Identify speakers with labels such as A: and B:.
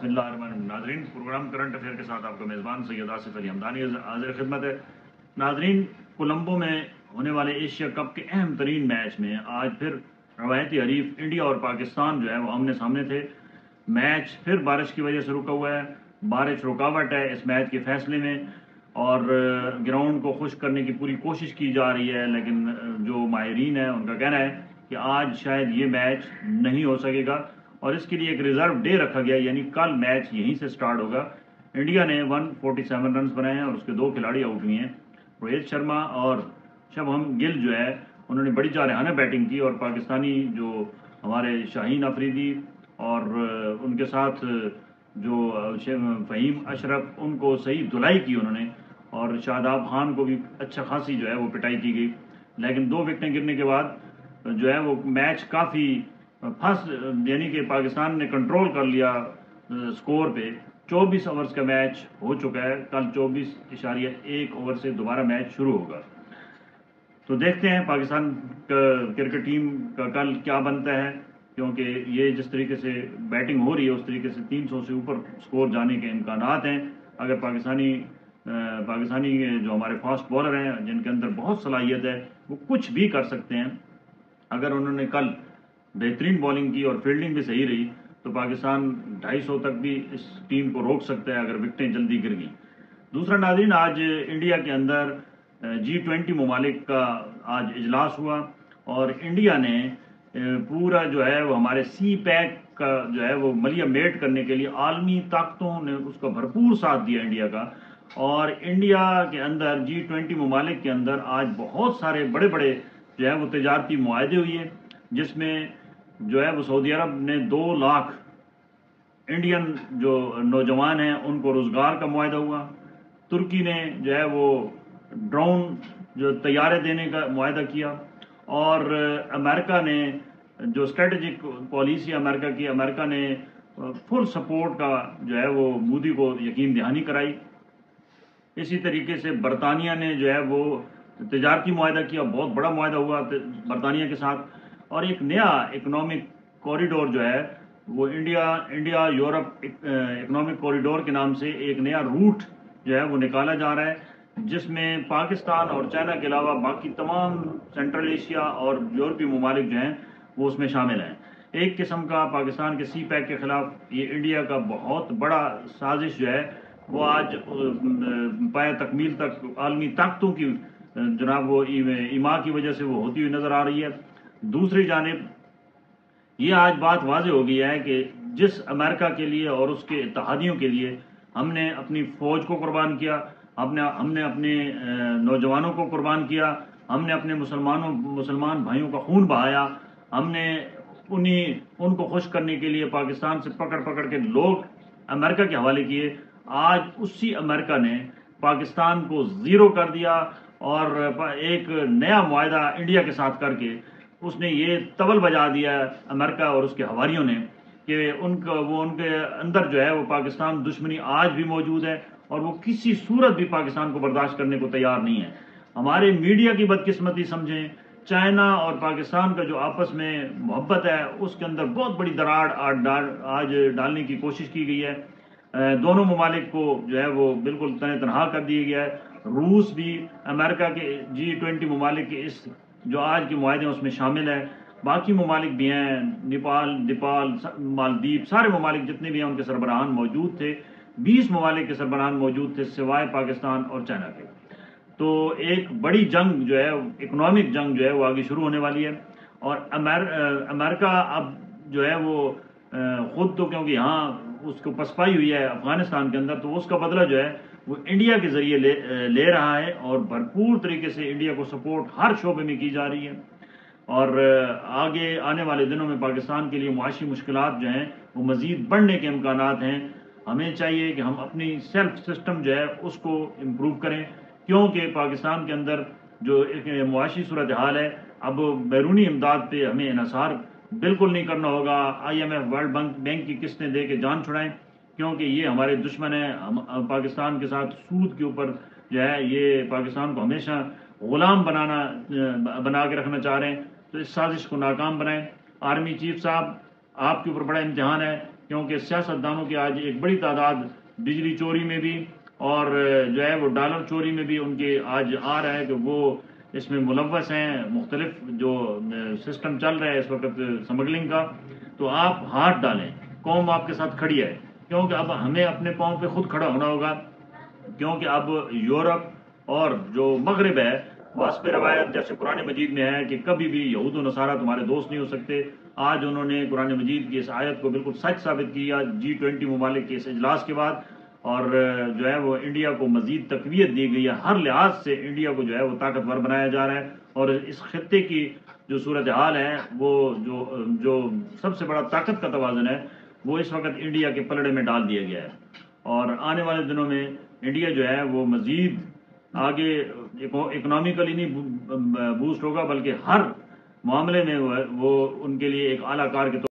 A: بسم اللہ الرحمن الرحیم. ناظرین، پروگرام کرنٹ افیئر کے ساتھ آپ کا میزبان سید آصف علی حمدانی حاضر خدمت ہے. ناظرین، کولمبو میں ہونے والے ایشیا کپ کے اہم ترین میچ میں آج پھر روایتی حریف انڈیا اور پاکستان جو ہے وہ آمنے سامنے تھے. میچ پھر بارش کی وجہ سے رکا ہوا ہے. بارش رکاوٹ ہے اس میچ کے فیصلے میں، اور گراؤنڈ کو خشک کرنے کی پوری کوشش کی جا رہی ہے، لیکن جو ماہرین ہیں ان کا کہنا ہے کہ آج شاید یہ میچ نہیں ہو سکے گا، اور اس کے لیے ایک ریزرو ڈے رکھا گیا، یعنی کل میچ یہیں سے سٹارٹ ہوگا. انڈیا نے 147 رنز بنائے ہیں اور اس کے 2 کھلاڑی آؤٹ ہوئے ہیں. روہت شرما اور شبھم گل جو ہے انہوں نے بڑی جارحانہ بیٹنگ کی، اور پاکستانی جو ہمارے شاہین افریدی اور ان کے ساتھ جو فہیم اشرف، ان کو صحیح دھلائی کی انہوں نے، اور شاداب خان کو بھی اچھا خاصی جو ہے وہ پٹائی کی گئی. لیکن 2 وکٹیں گرنے کے بعد جو ہے وہ میچ کافی یعنی کہ پاکستان نے کنٹرول کر لیا سکور پہ. 24 اوورز کا میچ ہو چکا ہے. کل 24.1 اوور سے دوبارہ میچ شروع ہوگا. تو دیکھتے ہیں پاکستان کرکٹ ٹیم کا کل کیا بنتا ہے، کیونکہ یہ جس طریقے سے بیٹنگ ہو رہی ہے اس طریقے سے 300 سے اوپر سکور جانے کے امکانات ہیں. اگر پاکستانی جو ہمارے فاسٹ بالر ہیں جن کے اندر بہت صلاحیت ہے، وہ کچھ بھی کر سکتے ہیں. اگر انہوں نے کل بہترین بالنگ کی اور فیلڈنگ بھی صحیح رہی تو پاکستان 250 تک بھی اس ٹیم کو روک سکتا ہے اگر وکٹیں جلدی گر گئیں. دوسرا ناظرین، آج انڈیا کے اندر G20 ممالک کا آج اجلاس ہوا، اور انڈیا نے پورا جو ہے وہ ہمارے سی پیک کا جو ہے وہ ملیہ میٹ کرنے کے لیے عالمی طاقتوں نے اس کا بھرپور ساتھ دیا انڈیا کا. اور انڈیا کے اندر G20 ممالک کے اندر آج بہت سارے بڑے بڑے جو ہے وہ تجارتی معاہدے ہوئے، جس میں جو ہے وہ سعودی عرب نے 2 لاکھ انڈین جو نوجوان ہیں ان کو روزگار کا معاہدہ ہوا. ترکی نے جو ہے وہ ڈرون جو طیارے دینے کا معاہدہ کیا، اور امریکہ نے جو اسٹریٹجک پالیسی امریکہ نے فل سپورٹ کا جو ہے وہ مودی کو یقین دہانی کرائی. اسی طریقے سے برطانیہ نے جو ہے وہ تجارتی معاہدہ کیا، بہت بڑا معاہدہ ہوا برطانیہ کے ساتھ. اور ایک نیا اکنامک کوریڈور جو ہے وہ انڈیا یورپ اکنامک کوریڈور کے نام سے ایک نیا روٹ جو ہے وہ نکالا جا رہا ہے، جس میں پاکستان اور چائنا کے علاوہ باقی تمام سینٹرل ایشیا اور یورپی ممالک جو ہیں وہ اس میں شامل ہیں. ایک قسم کا پاکستان کے سی پیک کے خلاف یہ انڈیا کا بہت بڑا سازش جو ہے وہ آج پایہ تکمیل تک عالمی طاقتوں کی جناب وہ ایما کی وجہ سے وہ ہوتی ہوئی نظر آ رہی ہے. دوسری جانب یہ آج بات واضح ہو گئی ہے کہ جس امریکہ کے لیے اور اس کے اتحادیوں کے لیے ہم نے اپنی فوج کو قربان کیا، ہم نے اپنے نوجوانوں کو قربان کیا، ہم نے اپنے مسلمان بھائیوں کا خون بہایا، ہم نے ان کو خوش کرنے کے لیے پاکستان سے پکڑ کے لوگ امریکہ کے حوالے کیے. آج اسی امریکہ نے پاکستان کو زیرو کر دیا، اور ایک نیا معاہدہ انڈیا کے ساتھ کر کے اس نے یہ طبل بجا دیا امریکہ اور اس کے حواریوں نے کہ ان کے اندر جو ہے وہ پاکستان دشمنی آج بھی موجود ہے، اور وہ کسی صورت بھی پاکستان کو برداشت کرنے کو تیار نہیں ہے. ہمارے میڈیا کی بدقسمتی سمجھیں، چائنا اور پاکستان کا جو آپس میں محبت ہے اس کے اندر بہت بڑی دراڑ آج ڈالنے کی کوشش کی گئی ہے. دونوں ممالک کو جو ہے وہ بالکل تنہا کر دیا گیا ہے. روس بھی امریکہ کے G20 ممالک کے اس جو آج کے معاہدے ہیں اس میں شامل ہے. باقی ممالک بھی ہیں، نیپال، مالدیپ، سارے ممالک جتنے بھی ہیں ان کے سربراہان موجود تھے. 20 ممالک کے سربراہان موجود تھے سوائے پاکستان اور چائنا کے. تو ایک بڑی جنگ جو ہے، اکنامک جنگ جو ہے وہ آگے شروع ہونے والی ہے. اور امریکہ اب جو ہے وہ خود تو کیونکہ یہاں اس کو پسپائی ہوئی ہے افغانستان کے اندر، تو اس کا بدلہ جو ہے وہ انڈیا کے ذریعے لے رہا ہے، اور بھرپور طریقے سے انڈیا کو سپورٹ ہر شعبے میں کی جا رہی ہے. اور آگے آنے والے دنوں میں پاکستان کے لیے معاشی مشکلات جو ہیں وہ مزید بڑھنے کے امکانات ہیں. ہمیں چاہیے کہ ہم اپنی سیلف سسٹم جو ہے اس کو امپروو کریں، کیونکہ پاکستان کے اندر جو ایک معاشی صورتحال ہے، اب بیرونی امداد پہ ہمیں انحصار بالکل نہیں کرنا ہوگا. IMF ورلڈ بینک کی قسطیں دے کے جان چھڑائیں، کیونکہ یہ ہمارے دشمن ہیں. ہم پاکستان کے ساتھ سود کے اوپر جو ہے یہ پاکستان کو ہمیشہ غلام بنا کے رکھنا چاہ رہے ہیں. تو اس سازش کو ناکام بنائیں. آرمی چیف صاحب، آپ کے اوپر بڑا امتحان ہے. کیونکہ سیاستدانوں کی آج ایک بڑی تعداد بجلی چوری میں بھی اور جو ہے وہ ڈالر چوری میں بھی ان کے آج آ رہا ہے کہ وہ اس میں ملوث ہیں. مختلف جو سسٹم چل رہا ہے اس وقت سمگلنگ کا، تو آپ ہاتھ ڈالیں. قوم آپ کے ساتھ کھڑی ہے، کیونکہ اب ہمیں اپنے پاؤں پہ خود کھڑا ہونا ہوگا، کیونکہ اب یورپ اور جو مغرب ہے بس پہ روایت جیسے قرآن مجید میں ہے کہ کبھی بھی یہود و نصارہ تمہارے دوست نہیں ہو سکتے. آج انہوں نے قرآن مجید کی اس آیت کو بالکل سچ ثابت کیا G20 ممالک کے اس اجلاس کے بعد، اور جو ہے وہ انڈیا کو مزید تقویت دی گئی ہے. ہر لحاظ سے انڈیا کو جو ہے وہ طاقتور بنایا جا رہا ہے، اور اس خطے کی جو صورتحال ہے وہ جو سب سے بڑا طاقت کا توازن ہے وہ اس وقت انڈیا کے پلڑے میں ڈال دیا گیا ہے. اور آنے والے دنوں میں انڈیا جو ہے وہ مزید آگے اکنامیکلی نہیں بوسٹ ہوگا، بلکہ ہر معاملے میں وہ ان کے لیے ایک اعلیٰ کار کے طور